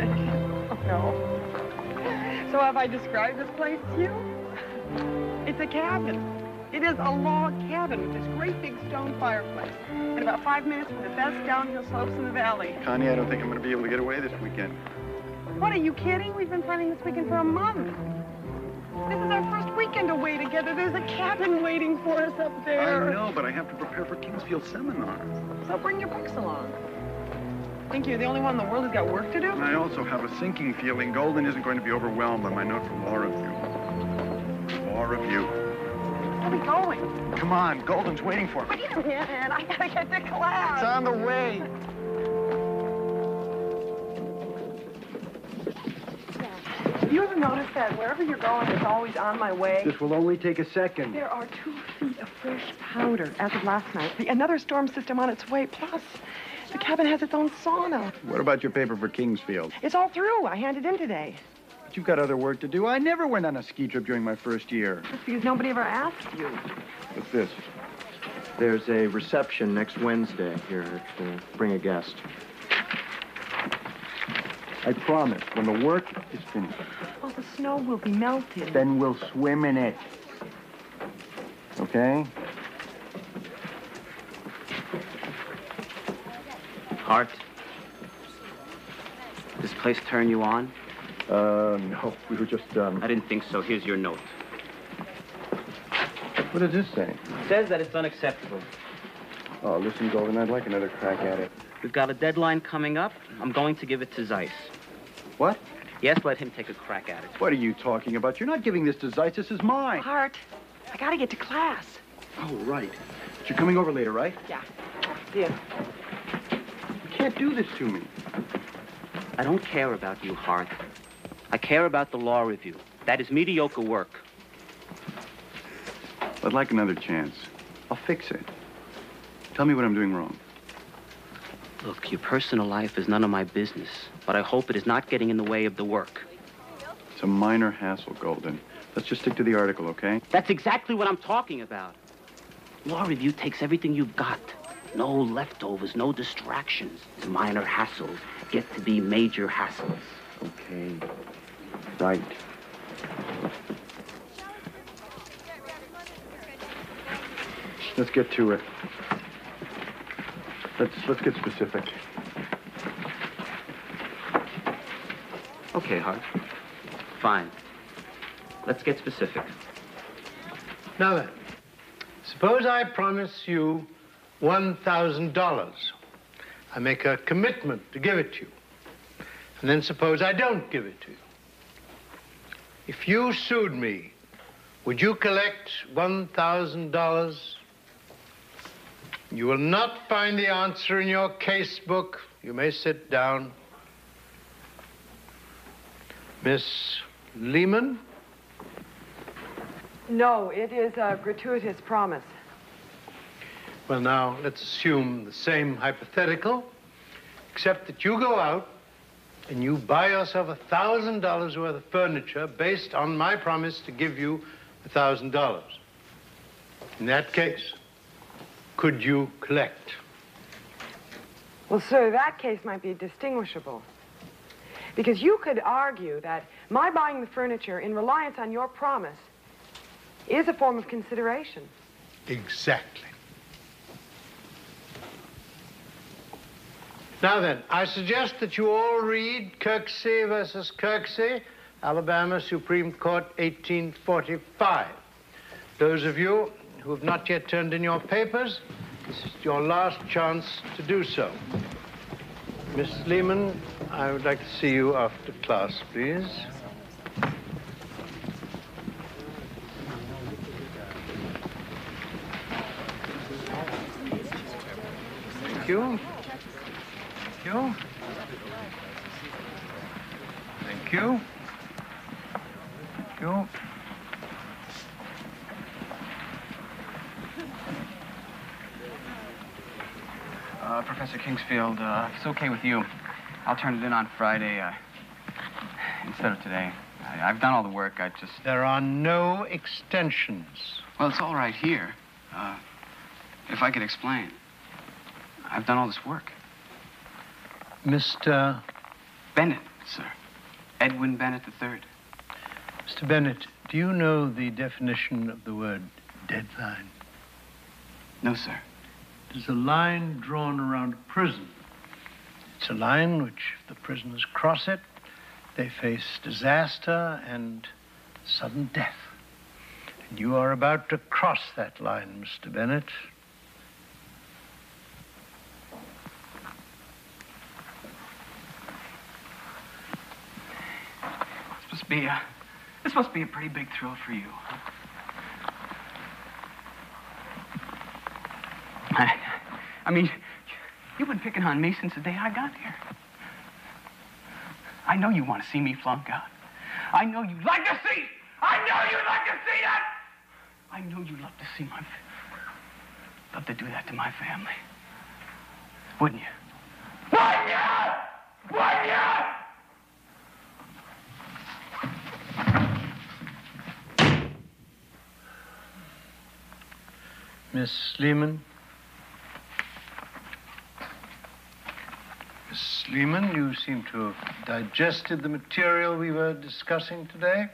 Oh, no. So have I described this place to you? It's a cabin. It is a log cabin with this great big stone fireplace. In about 5 minutes, from the best downhill slopes in the valley. Connie, I don't think I'm going to be able to get away this weekend. What, are you kidding? We've been planning this weekend for a month. This is our first weekend away together. There's a cabin waiting for us up there. I know, but I have to prepare for Kingsfield seminar. So bring your books along. Think you're the only one in the world who's got work to do? And I also have a sinking feeling Golden isn't going to be overwhelmed by my note from law review. Law review. Where are we going? Come on, Golden's waiting for me. Wait a minute, I gotta get to class. It's on the way. Have you ever noticed that wherever you're going, it's always on my way? This will only take a second. There are 2 feet of fresh powder as of last night. Another storm system on its way. Plus, the cabin has its own sauna. What about your paper for Kingsfield? It's all through. I handed in today. But you've got other work to do. I never went on a ski trip during my first year. That's because nobody ever asked you. What's this? There's a reception next Wednesday here to bring a guest. I promise, when the work is finished, Oh, the snow will be melted. then we'll swim in it. Okay? Hart, this place turn you on? No, we were just, I didn't think so. Here's your note. What does this say? It says that it's unacceptable. Oh, listen, Golden, I'd like another crack at it. We've got a deadline coming up. I'm going to give it to Zeiss. What? Yes, let him take a crack at it. What are you talking about? You're not giving this to Zeiss. This is mine. Hart, I gotta get to class. Oh, right. But you're coming over later, right? Yeah. See ya. You can't do this to me. I don't care about you, Hart. I care about the law review. That is mediocre work. I'd like another chance. I'll fix it. Tell me what I'm doing wrong. Look, your personal life is none of my business, but I hope it is not getting in the way of the work. It's a minor hassle, Golden. Let's just stick to the article, okay? That's exactly what I'm talking about. Law review takes everything you've got. No leftovers, no distractions. Minor hassles get to be major hassles. Okay. Right. Let's get to it. Let's get specific. Okay, Hart. Fine. Let's get specific. Now then, suppose I promise you $1,000. I make a commitment to give it to you. And then suppose I don't give it to you. If you sued me, would you collect $1,000? You will not find the answer in your case book. You may sit down. Miss Lehman? No, it is a gratuitous promise. Well, now, let's assume the same hypothetical, except that you go out and you buy yourself $1,000 worth of furniture based on my promise to give you $1,000. In that case, could you collect? Well, sir, that case might be distinguishable. Because you could argue that my buying the furniture in reliance on your promise is a form of consideration. Exactly. Now then, I suggest that you all read Kirksey versus Kirksey, Alabama Supreme Court, 1845. Those of you who have not yet turned in your papers, this is your last chance to do so. Miss Lehman, I would like to see you after class, please. Thank you. Thank you. Thank you. Thank you. Professor Kingsfield, if it's okay with you, I'll turn it in on Friday, instead of today. I've done all the work, I just... There are no extensions. Well, it's all right here. If I could explain. I've done all this work. Mr. Bennett, sir. Edwin Bennett III. Mr. Bennett, do you know the definition of the word deadline? No, sir. It is a line drawn around a prison. It's a line which, if the prisoners cross it, they face disaster and sudden death. And you are about to cross that line, Mr. Bennett. This must be a pretty big thrill for you. I mean, you've been picking on me since the day I got here. I know you want to see me flunk out. I know you'd like to see that! I know you'd love to see love to do that to my family. Wouldn't you? Wouldn't you? Wouldn't you? Miss Lehman? Miss Lehman, you seem to have digested the material we were discussing today.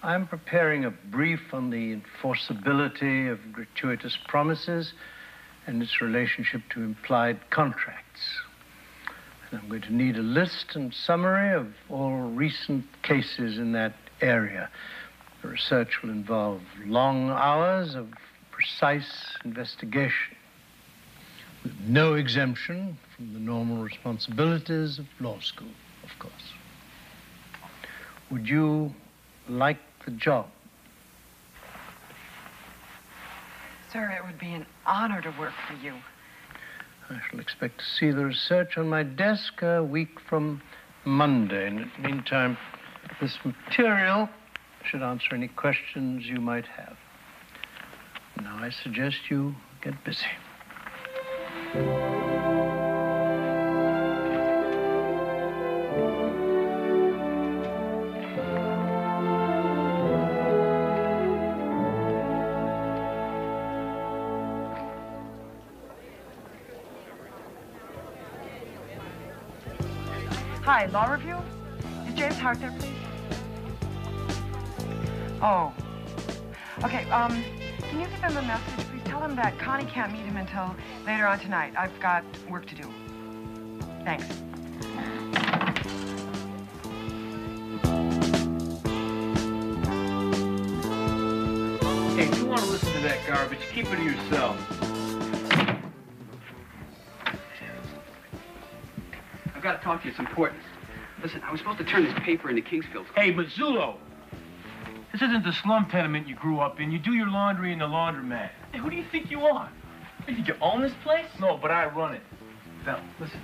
I'm preparing a brief on the enforceability of gratuitous promises and its relationship to implied contracts. And I'm going to need a list and summary of all recent cases in that area. The research will involve long hours of precise investigation, with no exemption from the normal responsibilities of law school, of course. Would you like the job? Sir, it would be an honor to work for you. I shall expect to see the research on my desk a week from Monday. And in the meantime, this material should answer any questions you might have. Now I suggest you get busy. Hi, Law Review? Is James Hart there, please? Oh. Okay, can you give him a message? Please tell him that Connie can't meet him until later on tonight. I've got work to do. Thanks. Hey, if you want to listen to that garbage, keep it to yourself. I've got to talk to you. It's important. Listen, I was supposed to turn this paper into Kingsfield. Hey, Mazzulo! This isn't the slum tenement you grew up in. You do your laundry in the laundromat. Hey, who do you think you are? You think you own this place? No, but I run it. Bell, listen.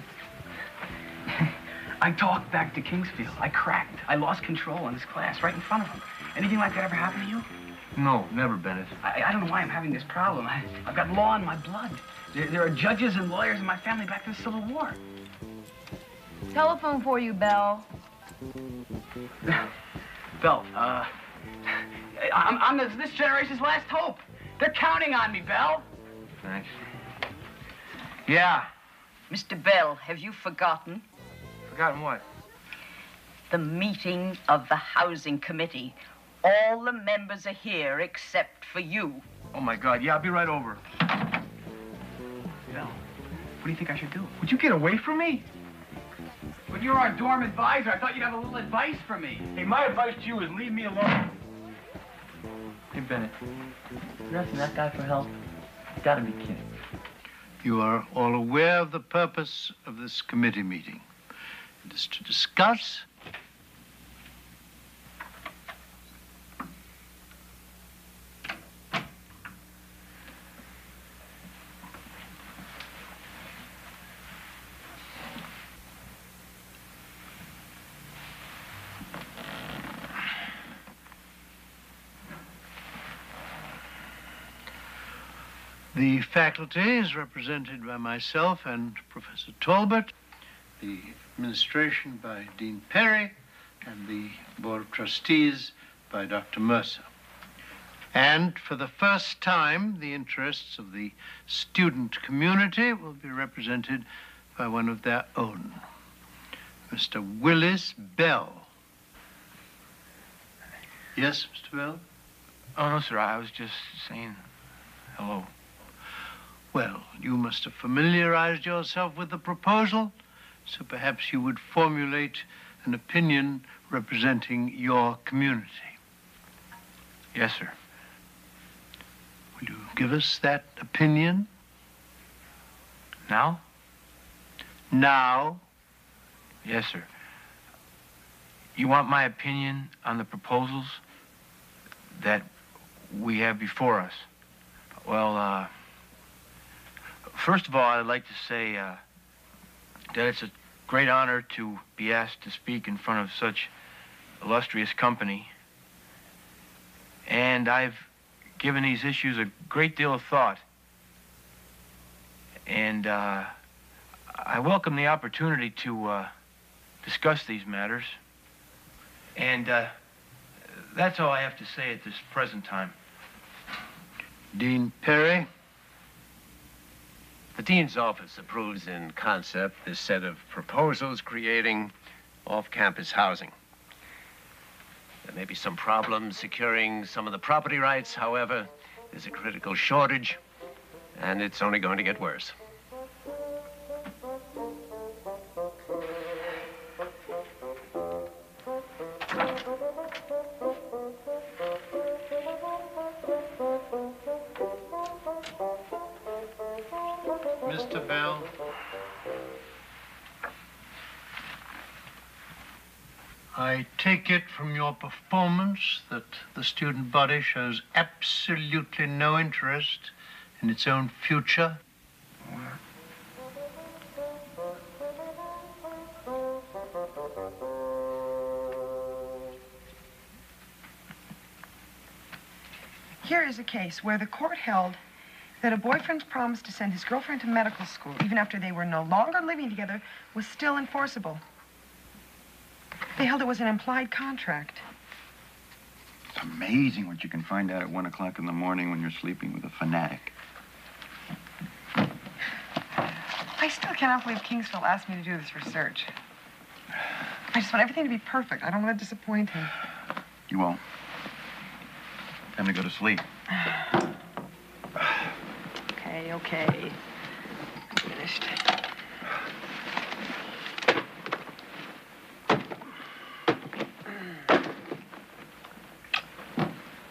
I talked back to Kingsfield. I cracked. I lost control in this class right in front of him. Anything like that ever happened to you? No, never, Bennett. I don't know why I'm having this problem. I've got law in my blood. There are judges and lawyers in my family back to the Civil War. Telephone for you, Belle. Bell, I'm this generation's last hope. They're counting on me, Bell. Thanks. Yeah. Mr. Bell, have you forgotten? Forgotten what? The meeting of the Housing Committee. All the members are here except for you. Oh, my God. Yeah, I'll be right over. Bell, what do you think I should do? Would you get away from me? When you're our dorm advisor, I thought you'd have a little advice for me. Hey, my advice to you is leave me alone. Hey, Bennett. You're asking that guy for help? You gotta be kidding. You are all aware of the purpose of this committee meeting. It is to discuss the faculty is represented by myself and Professor Talbot, the administration by Dean Perry, and the Board of Trustees by Dr. Mercer. And for the first time, the interests of the student community will be represented by one of their own. Mr. Willis Bell. Yes, Mr. Bell? Oh, no, sir. I was just saying hello. Well, you must have familiarized yourself with the proposal, so perhaps you would formulate an opinion representing your community. Yes, sir. Will you give us that opinion? Now? Now? Yes, sir. You want my opinion on the proposals that we have before us? Well, first of all, I'd like to say that it's a great honor to be asked to speak in front of such illustrious company. And I've given these issues a great deal of thought. And I welcome the opportunity to discuss these matters. And that's all I have to say at this present time. Dean Perry? The Dean's office approves in concept this set of proposals creating off-campus housing. There may be some problems securing some of the property rights. However, there's a critical shortage, and it's only going to get worse. Mr. Bell? I take it from your performance that the student body shows absolutely no interest in its own future. Here is a case where the court held that a boyfriend's promise to send his girlfriend to medical school, even after they were no longer living together, was still enforceable. They held it was an implied contract. It's amazing what you can find out at 1 o'clock in the morning when you're sleeping with a fanatic. I still cannot believe Kingsville asked me to do this research. I just want everything to be perfect. I don't want to disappoint him. You won't. Time to go to sleep. Okay. I'm finished.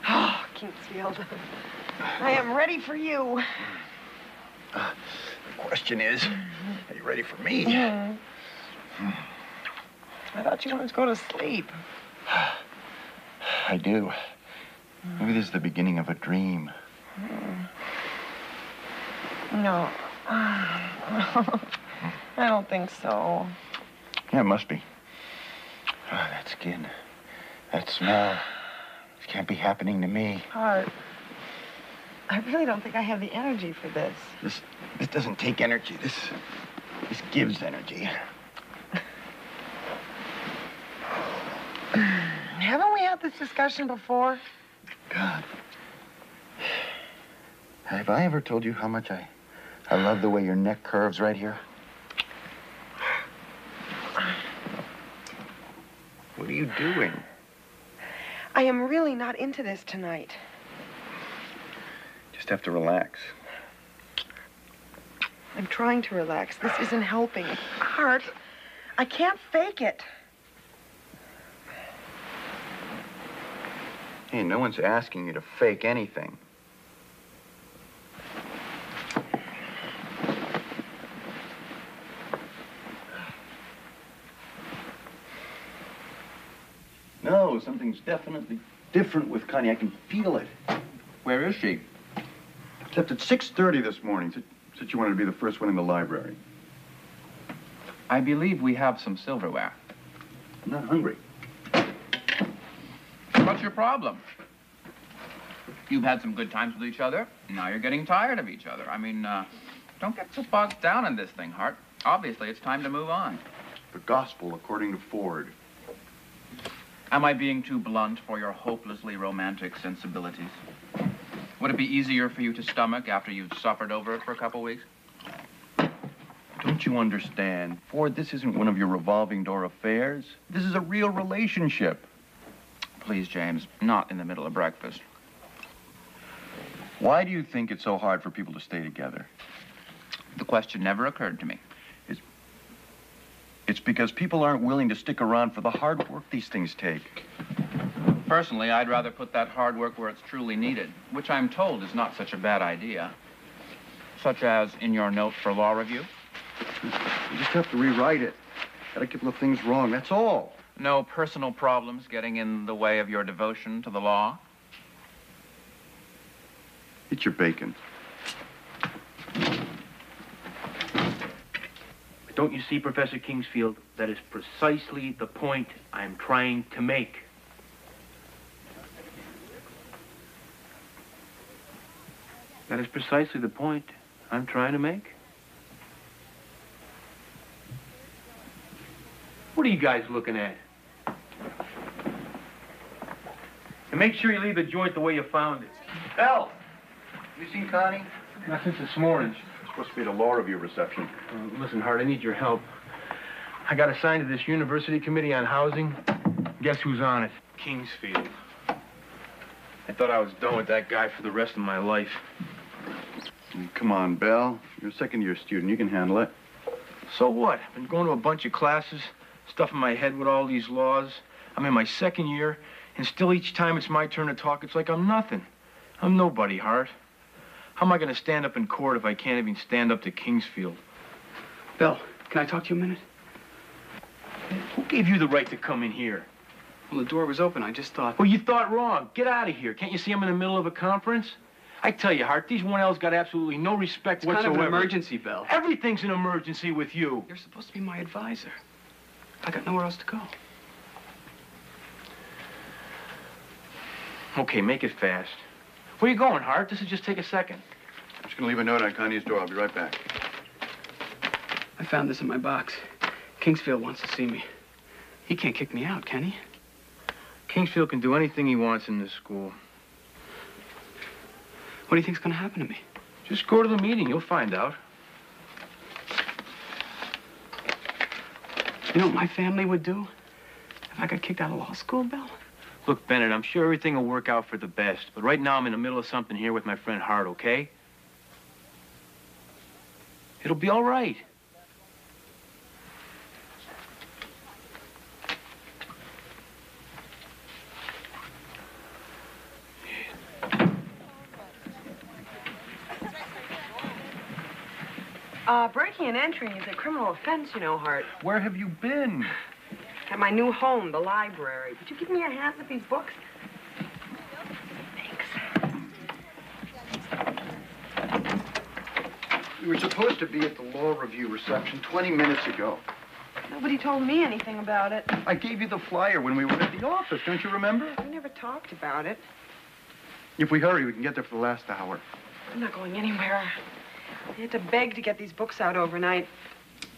Oh, Kingsfield. I am ready for you. The question is, are you ready for me? I thought you wanted to go to sleep. I do. Maybe this is the beginning of a dream. No. I don't think so. Yeah, it must be. Oh, that skin. That smell. This can't be happening to me. Hart, I really don't think I have the energy for this. This doesn't take energy. This gives energy. Haven't we had this discussion before? God. Have I ever told you how much I love the way your neck curves right here? What are you doing? I am really not into this tonight. Just have to relax. I'm trying to relax. This isn't helping. Hart, I can't fake it. Hey, no one's asking you to fake anything. No, something's definitely different with Connie. I can feel it. Where is she? She left at 6:30 this morning. Said she wanted to be the first one in the library. I believe we have some silverware. I'm not hungry. What's your problem? You've had some good times with each other. Now you're getting tired of each other. I mean, don't get so bogged down in this thing, Hart. Obviously, it's time to move on. The gospel according to Ford. Am I being too blunt for your hopelessly romantic sensibilities? Would it be easier for you to stomach after you've suffered over it for a couple weeks? Don't you understand? Ford, this isn't one of your revolving door affairs. This is a real relationship. Please, James, not in the middle of breakfast. Why do you think it's so hard for people to stay together? The question never occurred to me. It's because people aren't willing to stick around for the hard work these things take. Personally, I'd rather put that hard work where it's truly needed, which I'm told is not such a bad idea. Such as in your note for law review. You just have to rewrite it. Got a couple of things wrong, that's all. No personal problems getting in the way of your devotion to the law? Eat your bacon. Don't you see, Professor Kingsfield, that is precisely the point I'm trying to make. That is precisely the point I'm trying to make. What are you guys looking at? And make sure you leave the joint the way you found it. Al! You seen Connie? Not since this morning. It's supposed to be at a law review reception. Listen, Hart, I need your help. I got assigned to this university committee on housing. Guess who's on it? Kingsfield. I thought I was done with that guy for the rest of my life. Come on, Bell. You're a second-year student. You can handle it. So what? I've been going to a bunch of classes, stuffing my head with all these laws. I'm in my second year, and still each time it's my turn to talk, it's like I'm nothing. I'm nobody, Hart. How am I going to stand up in court if I can't even stand up to Kingsfield? Bill, can I talk to you a minute? Who gave you the right to come in here? Well, the door was open. I just thought... Well, you thought wrong. Get out of here. Can't you see I'm in the middle of a conference? I tell you, Hart, these 1Ls got absolutely no respect whatsoever. It's kind of an emergency, Bill. Everything's an emergency with you. You're supposed to be my advisor. I got nowhere else to go. Okay, make it fast. Where you going, Hart? This'll just take a second. I'm just going to leave a note on Connie's door. I'll be right back. I found this in my box. Kingsfield wants to see me. He can't kick me out, can he? Kingsfield can do anything he wants in this school. What do you think's going to happen to me? Just go to the meeting. You'll find out. You know what my family would do if I got kicked out of law school, Bill? Look, Bennett, I'm sure everything will work out for the best. But right now I'm in the middle of something here with my friend Hart, okay? It'll be all right. Breaking and entering is a criminal offense, you know, Hart. Where have you been? At my new home, the library. Would you give me your hand with these books? Thanks. We were supposed to be at the law review reception 20 minutes ago. Nobody told me anything about it. I gave you the flyer when we were at the office, don't you remember? We never talked about it. If we hurry, we can get there for the last hour. I'm not going anywhere. I had to beg to get these books out overnight.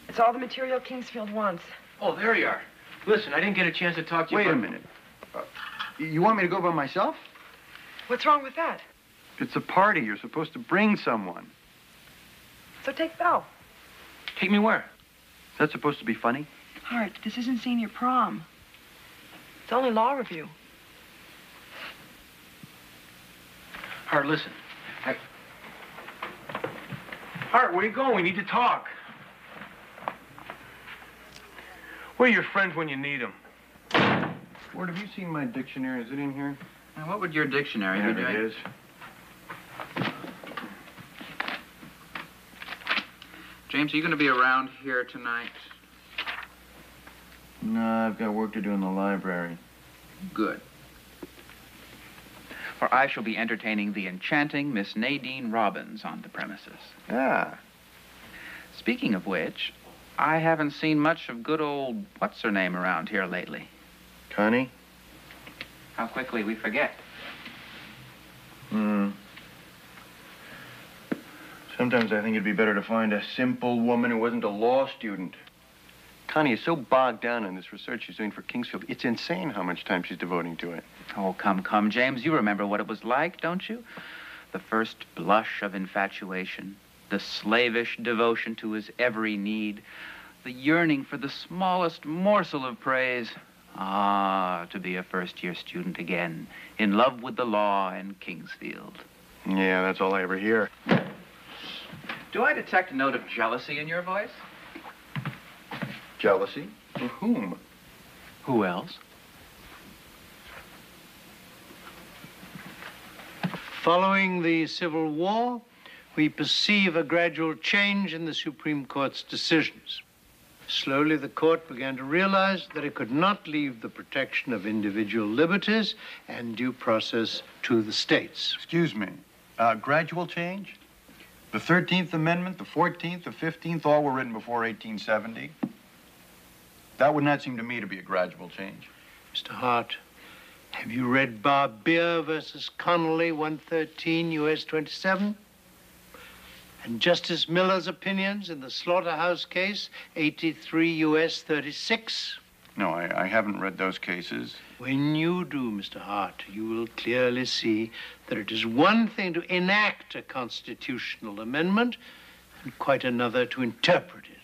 It's all the material Kingsfield wants. Oh, there you are. Listen, I didn't get a chance to talk to you Wait a minute. You want me to go by myself? What's wrong with that? It's a party. You're supposed to bring someone. So take Belle. Take me where? Is that supposed to be funny? Hart, this isn't senior prom. It's only law review. Hart, listen. Hart, where you going? We need to talk. Where are your friends when you need them? Ward, have you seen my dictionary? Is it in here? Now, what would your dictionary be doing? There it is. James, are you going to be around here tonight? No, I've got work to do in the library. Good. For I shall be entertaining the enchanting Miss Nadine Robbins on the premises. Ah. Speaking of which, I haven't seen much of good old what's-her-name around here lately. Connie? How quickly we forget. Sometimes I think it'd be better to find a simple woman who wasn't a law student. Connie is so bogged down in this research she's doing for Kingsfield. It's insane how much time she's devoting to it. Oh, come, James. You remember what it was like, don't you? The first blush of infatuation. The slavish devotion to his every need, the yearning for the smallest morsel of praise. Ah, to be a first-year student again, in love with the law and Kingsfield. Yeah, that's all I ever hear. Do I detect a note of jealousy in your voice? Jealousy? Of whom? Who else? Following the Civil War, we perceive a gradual change in the Supreme Court's decisions. Slowly, the court began to realize that it could not leave the protection of individual liberties and due process to the states. Excuse me. Gradual change? The 13th Amendment, the 14th, the 15th, all were written before 1870. That would not seem to me to be a gradual change. Mr. Hart, have you read Barbier versus Connolly, 113 U.S. 27? And Justice Miller's opinions in the Slaughterhouse case, 83 U.S. 36? No, I haven't read those cases. When you do, Mr. Hart, you will clearly see that it is one thing to enact a constitutional amendment and quite another to interpret it.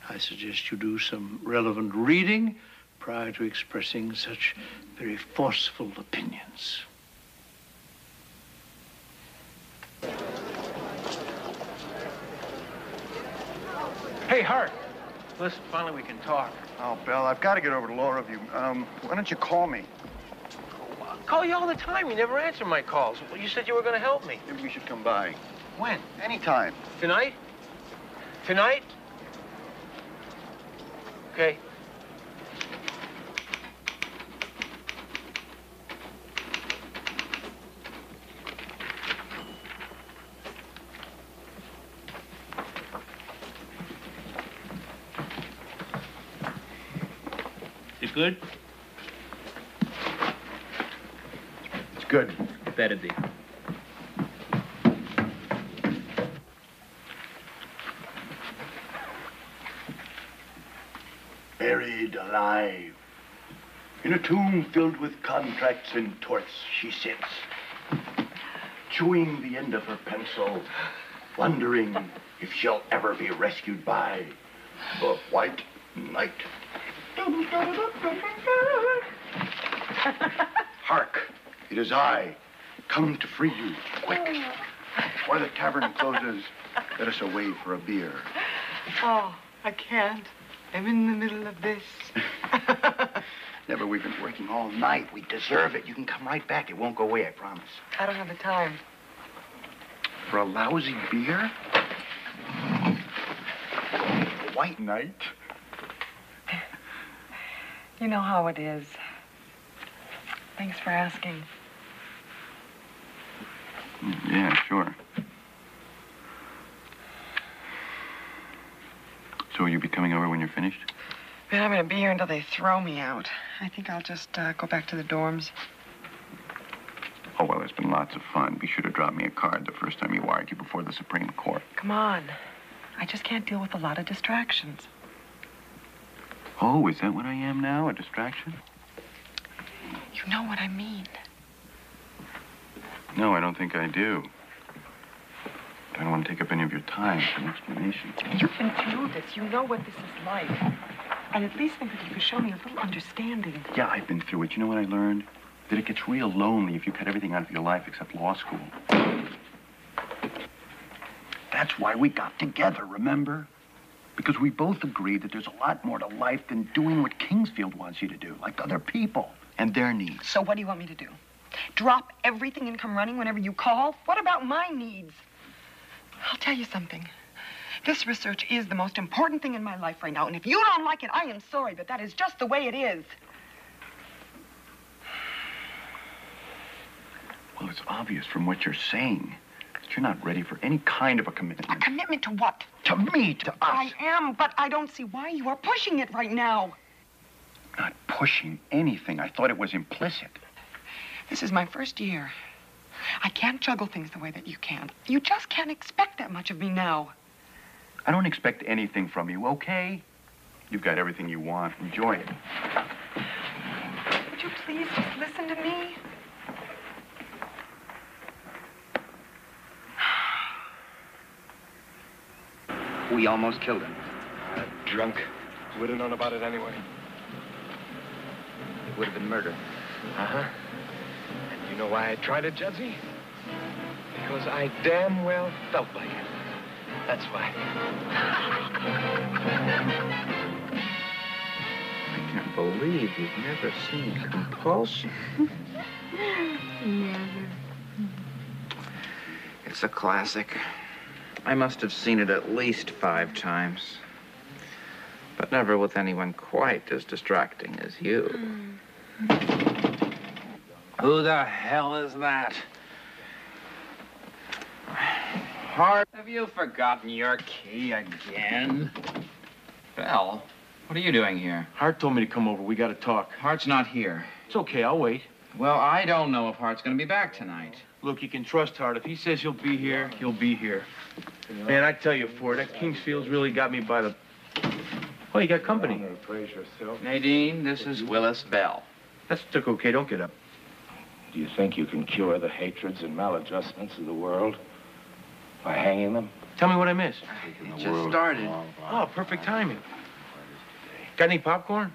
I suggest you do some relevant reading prior to expressing such very forceful opinions. Hey, Hart. Listen, finally we can talk. Oh, Belle, I've got to get over to Law Review. Why don't you call me? I call you all the time. You never answer my calls. Well, you said you were going to help me. Maybe we should come by. When? Anytime. Tonight? Tonight? Okay. Is it good? It's good. Better be. Buried alive. In a tomb filled with contracts and torts, she sits, chewing the end of her pencil, wondering if she'll ever be rescued by the White Knight. Hark, it is I, come to free you, quick. Or the tavern closes, let us away for a beer. Oh, I can't. I'm in the middle of this. Never, we've been working all night. We deserve it. You can come right back. It won't go away, I promise. I don't have the time. For a lousy beer? White Knight? You know how it is. Thanks for asking. Yeah, sure. So will you be coming over when you're finished? But I'm going to be here until they throw me out. I think I'll just go back to the dorms. Oh, well, it's been lots of fun. Be sure to drop me a card the first time you argue before the Supreme Court. Come on. I just can't deal with a lot of distractions. Oh, is that what I am now, a distraction? You know what I mean. No, I don't think I do. I don't want to take up any of your time for an explanation. You've been through this. You know what this is like. And at least think that you can show me a little understanding. Yeah, I've been through it. You know what I learned? That it gets real lonely if you cut everything out of your life except law school. That's why we got together, remember? Because we both agreed that there's a lot more to life than doing what Kingsfield wants you to do, like other people and their needs. So what do you want me to do? Drop everything and come running whenever you call? What about my needs? I'll tell you something. This research is the most important thing in my life right now, and if you don't like it, I am sorry, but that is just the way it is. Well, it's obvious from what you're saying that you're not ready for any kind of a commitment. A commitment to what? To me, to us. I am, but I don't see why you are pushing it right now. Not pushing anything. I thought it was implicit. This is my first year. I can't juggle things the way that you can. You just can't expect that much of me now. I don't expect anything from you, okay? You've got everything you want. Enjoy it. Would you please just listen to me? We almost killed him. Drunk. Would have known about it anyway. It would have been murder. Uh-huh. And you know why I tried it, Judsie? Because I damn well felt like it. That's why. I can't believe you've never seen Compulsion. Never. It's a classic. I must have seen it at least 5 times. But never with anyone quite as distracting as you. Who the hell is that? Hart, have you forgotten your key again? Bell, what are you doing here? Hart told me to come over. We got to talk. Hart's not here. It's okay. I'll wait. Well, I don't know if Hart's going to be back tonight. Look, you can trust Hart. If he says he'll be here, he'll be here. Man, I tell you, Ford, that Kingsfield's really got me by the... Oh, you got company. Nadine, this is Willis Bell. That's okay. Don't get up. Do you think you can cure the hatreds and maladjustments of the world by hanging them? Tell me what I missed. It just started. Oh, perfect timing. Got any popcorn?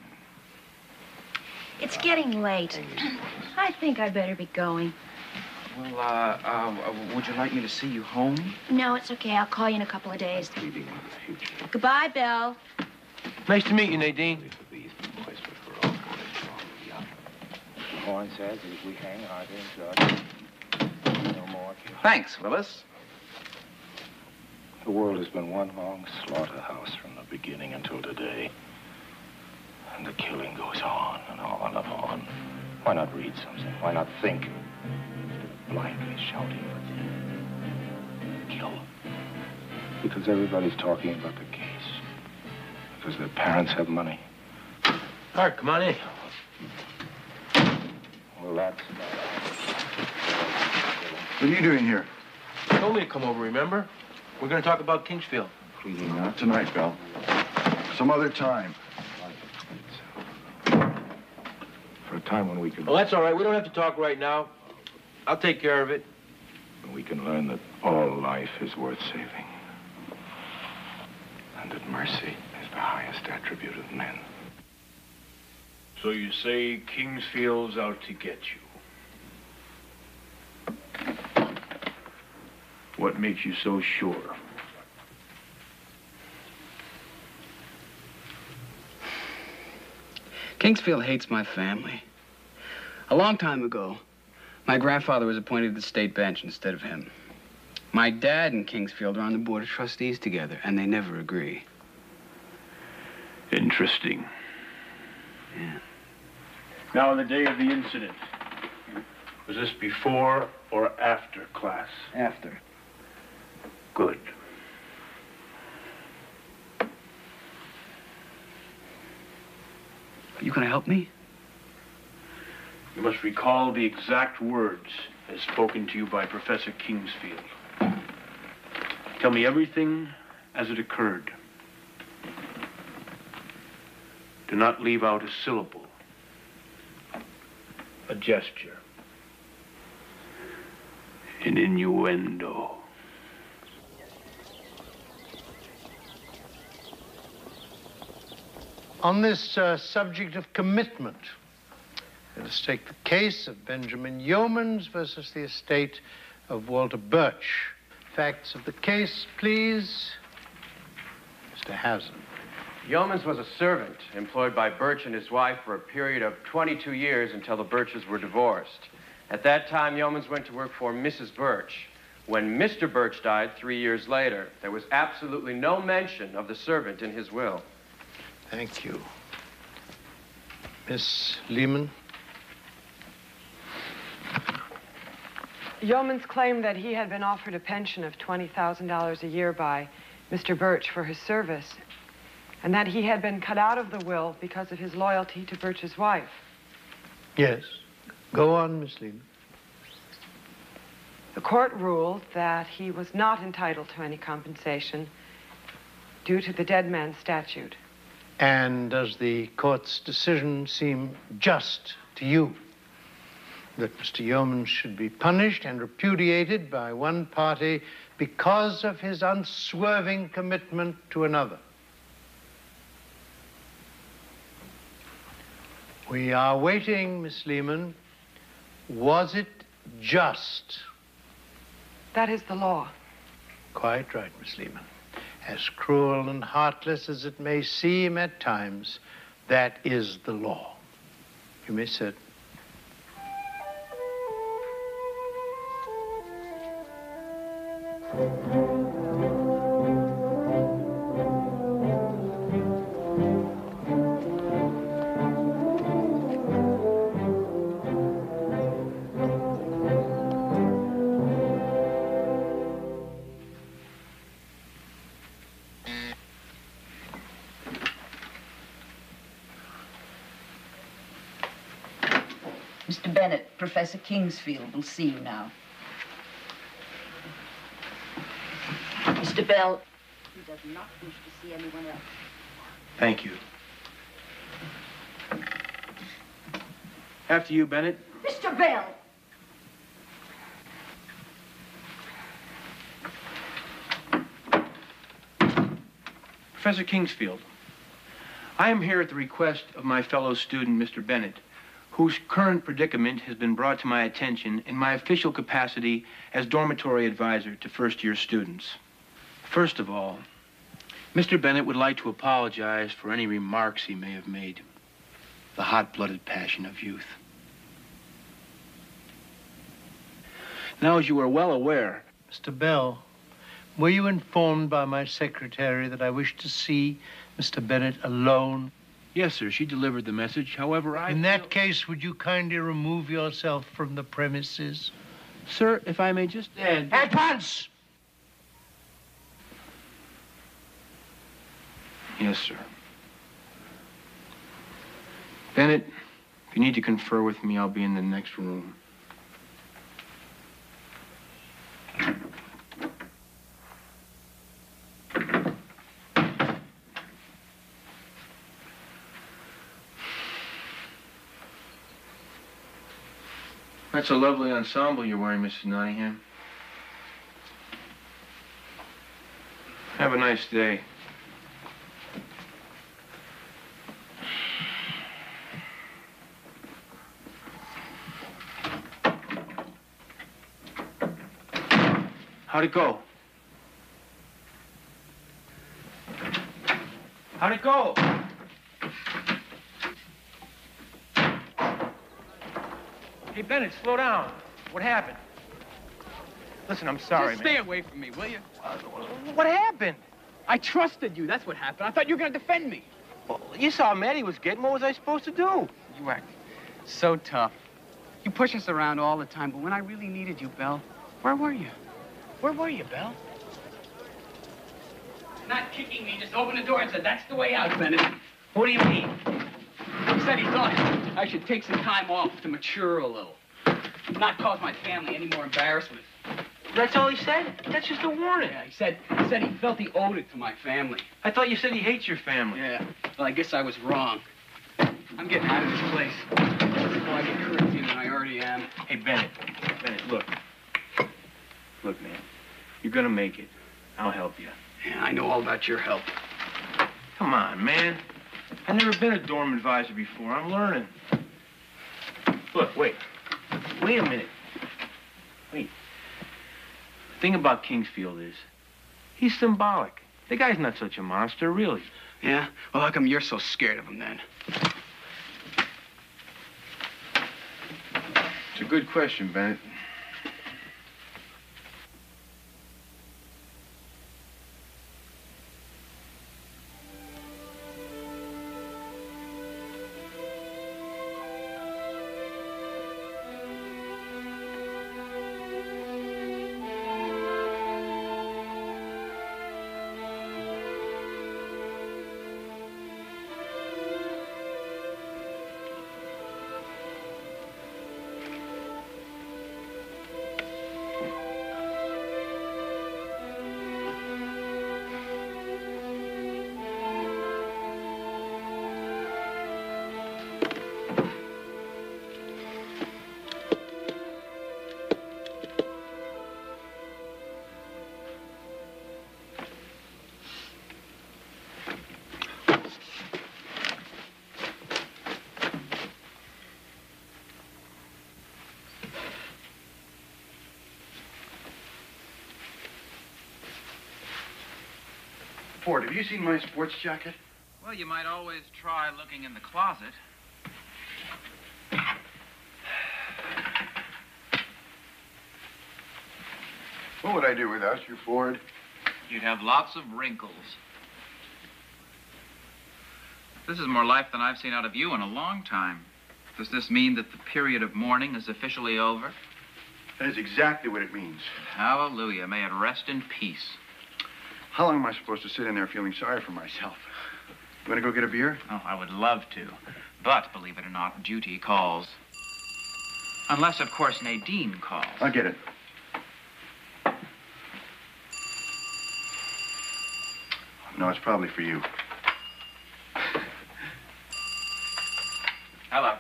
It's getting late. I think I better be going. Well, would you like me to see you home? No, it's okay. I'll call you in a couple of days. Goodbye, Belle. Nice to meet you, Nadine. Horn says as we hang Arthur and Judge, no more. Thanks, Willis. The world has been one long slaughterhouse from the beginning until today. And the killing goes on and on and on. Why not read something? Why not think? Instead of blindly shouting for kill. Because everybody's talking about the case. Because their parents have money. Hart, come on in. Well, that's... What are you doing here? You told me to come over, remember? We're going to talk about Kingsfield. Not tonight, Bell. Some other time. For a time when we can... Oh, that's all right. We don't have to talk right now. I'll take care of it. We can learn that all life is worth saving. And that mercy is the highest attribute of men. So you say Kingsfield's out to get you. What makes you so sure? Kingsfield hates my family. A long time ago, my grandfather was appointed to the state bench instead of him. My dad and Kingsfield are on the board of trustees together, and they never agree. Interesting. Yeah. Now, on the day of the incident, was this before or after class? After. Good. Are you going to help me? You must recall the exact words as spoken to you by Professor Kingsfield. Tell me everything as it occurred. Do not leave out a syllable, a gesture, an innuendo. On this subject of commitment, let us take the case of Benjamin Yeomans versus the estate of Walter Birch. Facts of the case, please. Mr. Hazen. Yeomans was a servant employed by Birch and his wife for a period of 22 years until the Birches were divorced. At that time, Yeomans went to work for Mrs. Birch. When Mr. Birch died 3 years later, there was absolutely no mention of the servant in his will. Thank you. Miss Lehman? Yeomans claimed that he had been offered a pension of $20,000 a year by Mr. Birch for his service, and that he had been cut out of the will because of his loyalty to Birch's wife. Yes. Go on, Miss Lehman. The court ruled that he was not entitled to any compensation due to the dead man's statute. And does the court's decision seem just to you? That Mr. Yeomans should be punished and repudiated by one party because of his unswerving commitment to another. We are waiting, Miss Lehman. Was it just? That is the law. Quite right, Miss Lehman. As cruel and heartless as it may seem at times, that is the law. You may sit. Mr. Bennett, Professor Kingsfield will see you now. Mr. Bell, he does not wish to see anyone else. Thank you. After you, Bennett. Mr. Bell! Professor Kingsfield, I am here at the request of my fellow student, Mr. Bennett, whose current predicament has been brought to my attention in my official capacity as dormitory advisor to first-year students. First of all, Mr. Bennett would like to apologize for any remarks he may have made. The hot-blooded passion of youth. Now, as you are well aware... Mr. Bell, were you informed by my secretary that I wish to see Mr. Bennett alone? Yes, sir. She delivered the message. However, In that case, would you kindly remove yourself from the premises? Sir, if I may just add... At once! Yes, sir. Bennett, if you need to confer with me, I'll be in the next room. That's a lovely ensemble you're wearing, Mrs. Nottingham. Have a nice day. How'd it go? How'd it go? Hey, Bennett, slow down. What happened? Listen, I'm sorry, Just man. stay away from me, will you? What happened? I trusted you. That's what happened. I thought you were going to defend me. Well, you saw Maddie was getting. What was I supposed to do? You act so tough. You push us around all the time, but when I really needed you, Belle, where were you? Where were you, Belle? Not kicking me, just opened the door and said, that's the way out, Bennett. What do you mean? He said he thought I should take some time off to mature a little. Not cause my family any more embarrassment. That's all he said? That's just a warning. Yeah, he said he felt he owed it to my family. I thought you said he hates your family. Yeah, well, I guess I was wrong. I'm getting out of this place before I get crazier than I already am. Hey, Bennett, look. Look, man, you're gonna make it. I'll help you. Yeah, I know all about your help. Come on, man. I've never been a dorm advisor before. I'm learning. Look, wait. Wait a minute. Wait. The thing about Kingsfield is, he's symbolic. The guy's not such a monster, really. Yeah? Well, how come you're so scared of him, then? It's a good question, Bennett. Ford, have you seen my sports jacket? Well, you might always try looking in the closet. What would I do without you, Ford? You'd have lots of wrinkles. This is more life than I've seen out of you in a long time. Does this mean that the period of mourning is officially over? That is exactly what it means. Hallelujah. May it rest in peace. How long am I supposed to sit in there feeling sorry for myself? You want to go get a beer? Oh, I would love to. But, believe it or not, duty calls. Unless, of course, Nadine calls. I'll get it. No, it's probably for you. Hello.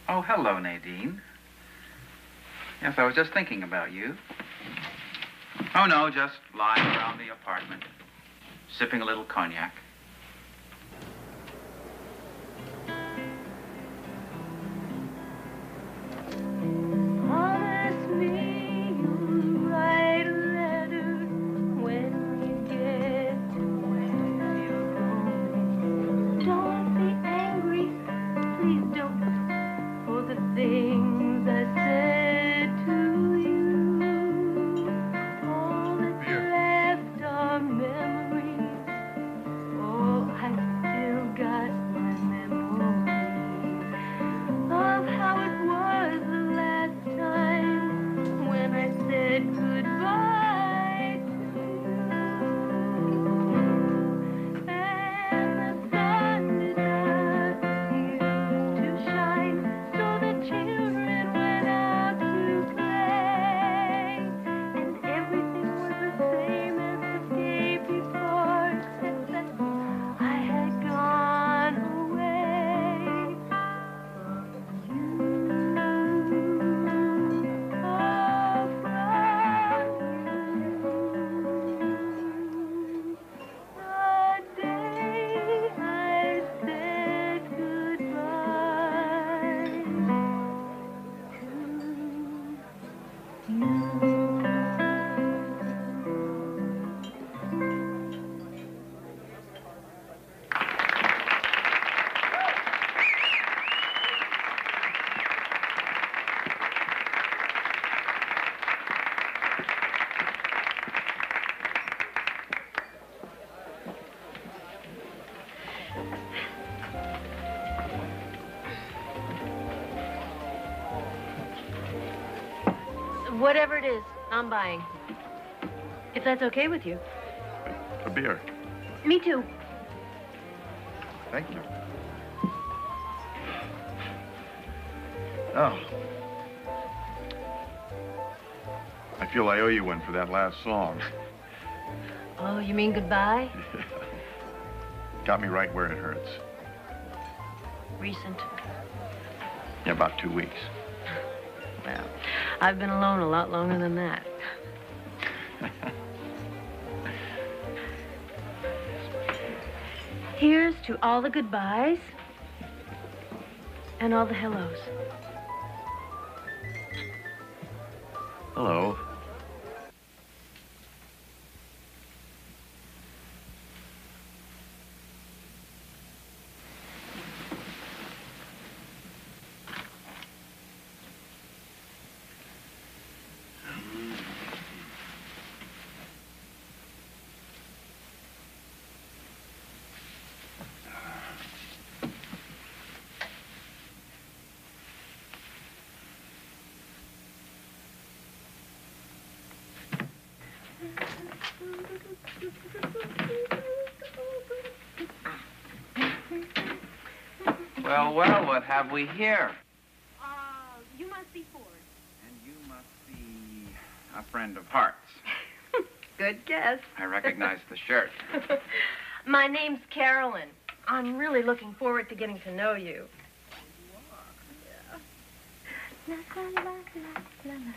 Oh, hello, Nadine. Yes, I was just thinking about you. Oh, no, just lying around the apartment, sipping a little cognac. Whatever it is, I'm buying. If that's okay with you. A beer. Me too. Thank you. Oh. I feel I owe you one for that last song. Oh, you mean goodbye? Got me right where it hurts. Recent. Yeah, about 2 weeks. Well, I've been alone a lot longer than that. Here's to all the goodbyes and all the hellos. Hello. Well, well, what have we here? You must be Ford. And you must be a friend of Hart's. Good guess. I recognize the shirt. My name's Carolyn. I'm really looking forward to getting to know you. Yeah. La, la, la, la, la, la.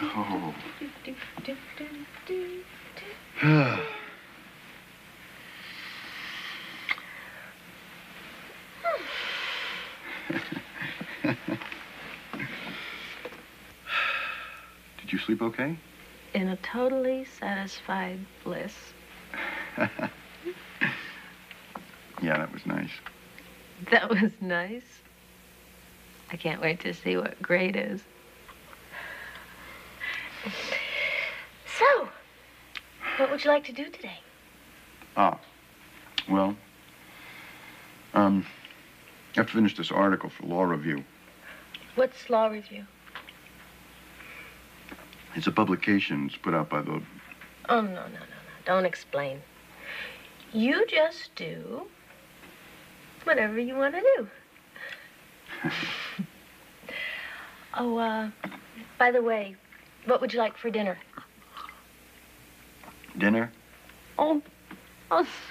Oh. Did you sleep okay? In a totally satisfied bliss. Yeah, that was nice. That was nice. I can't wait to see what great is. So, what would you like to do today? Well, I have to finish this article for Law Review. What's Law Review? It's a publication. It's put out by the... Oh, no. Don't explain. You just do whatever you want to do. Oh, by the way, what would you like for dinner? Dinner? Oh,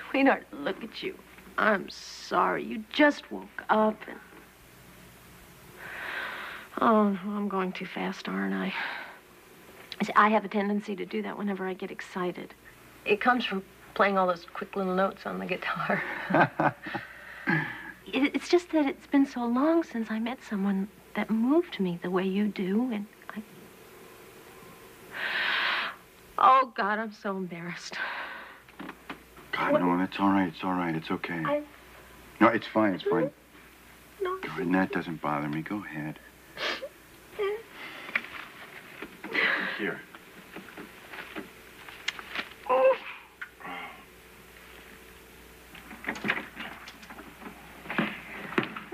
sweetheart, look at you. I'm sorry. You just woke up and... Oh, I'm going too fast, aren't I? See, I have a tendency to do that whenever I get excited. It comes from playing all those quick little notes on the guitar. It's just that it's been so long since I met someone that moved me the way you do, and I... Oh, God, I'm so embarrassed. God, no, that's all right. It's all right. It's okay. No, it's fine. It's fine. No. Go ahead, and that doesn't bother me. Go ahead. Here.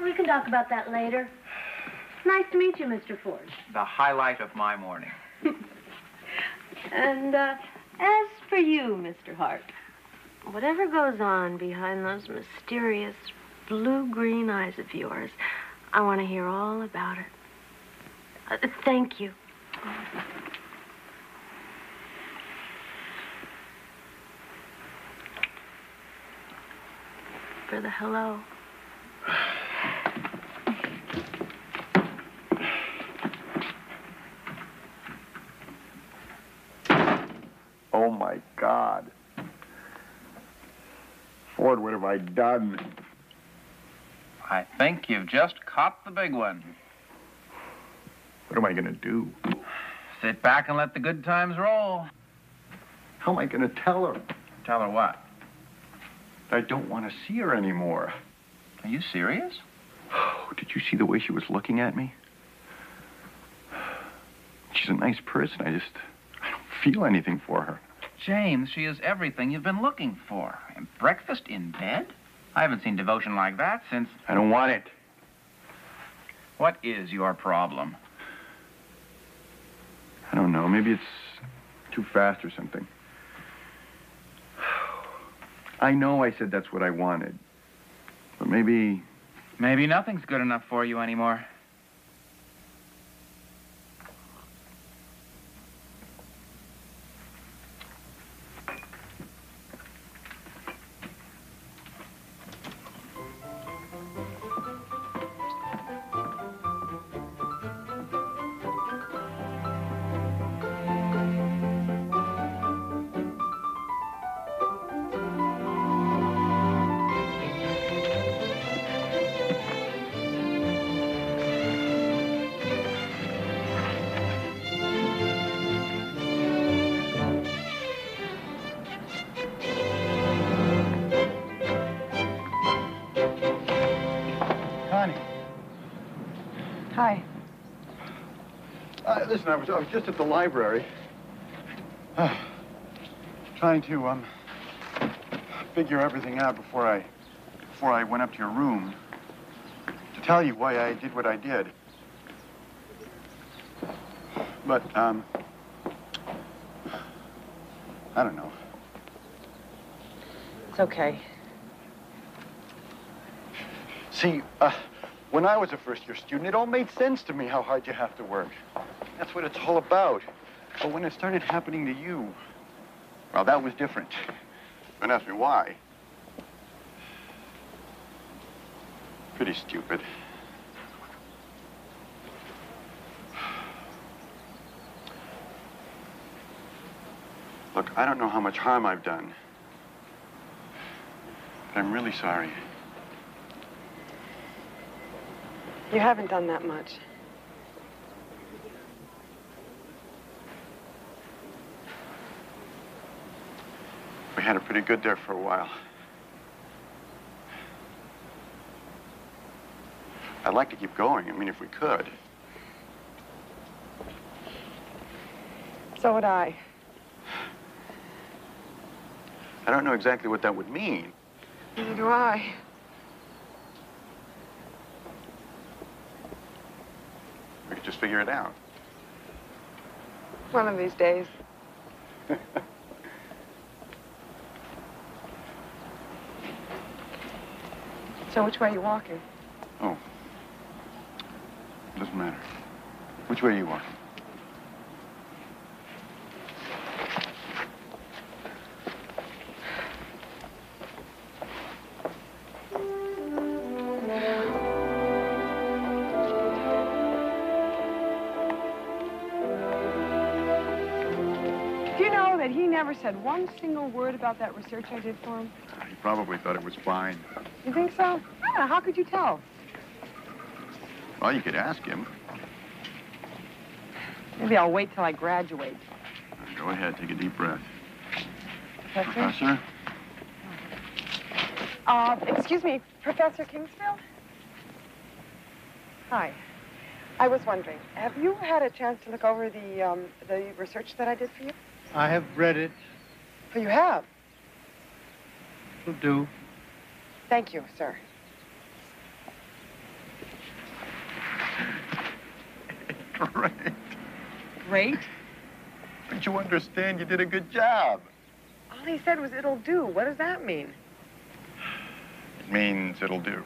We can talk about that later. Nice to meet you, Mr. Ford. The highlight of my morning. And, as for you, Mr. Hart, whatever goes on behind those mysterious blue-green eyes of yours, I want to hear all about it. Thank you. For the hello. Oh, my God. Ford, what have I done? I think you've just caught the big one. What am I going to do? Sit back and let the good times roll. How am I going to tell her? Tell her what? I don't want to see her anymore. Are you serious? Oh, did you see the way she was looking at me? She's a nice person. I don't feel anything for her. James, she is everything you've been looking for. And breakfast in bed? I haven't seen devotion like that since... I don't want it. What is your problem? I don't know. Maybe it's too fast or something. I know I said that's what I wanted. But maybe... Maybe nothing's good enough for you anymore. Hi. Listen, I was just at the library. Trying to, figure everything out before I went up to your room to tell you why I did what I did. But, I don't know. It's okay. See, when I was a first-year student, it all made sense to me how hard you have to work. That's what it's all about. But when it started happening to you, well, that was different. Don't ask me why. Pretty stupid. Look, I don't know how much harm I've done. But I'm really sorry. You haven't done that much. had it pretty good there for a while. I'd like to keep going. I mean, if we could. So would I. I don't know exactly what that would mean. Neither do I. We could just figure it out. One of these days. So which way are you walking? Oh. Doesn't matter. Which way are you walking? Do you know that he never said one single word about that research I did for him? He probably thought it was fine. You think so? Yeah, how could you tell? Well, you could ask him. Maybe I'll wait till I graduate. Go ahead, take a deep breath. Professor? Professor? Excuse me, Professor Kingsfield? Hi. I was wondering, have you had a chance to look over the research that I did for you? I have read it. Oh, you have? Will do. Thank you, sir. Great. Great? Don't you understand? You did a good job. All he said was, it'll do. What does that mean? It means it'll do.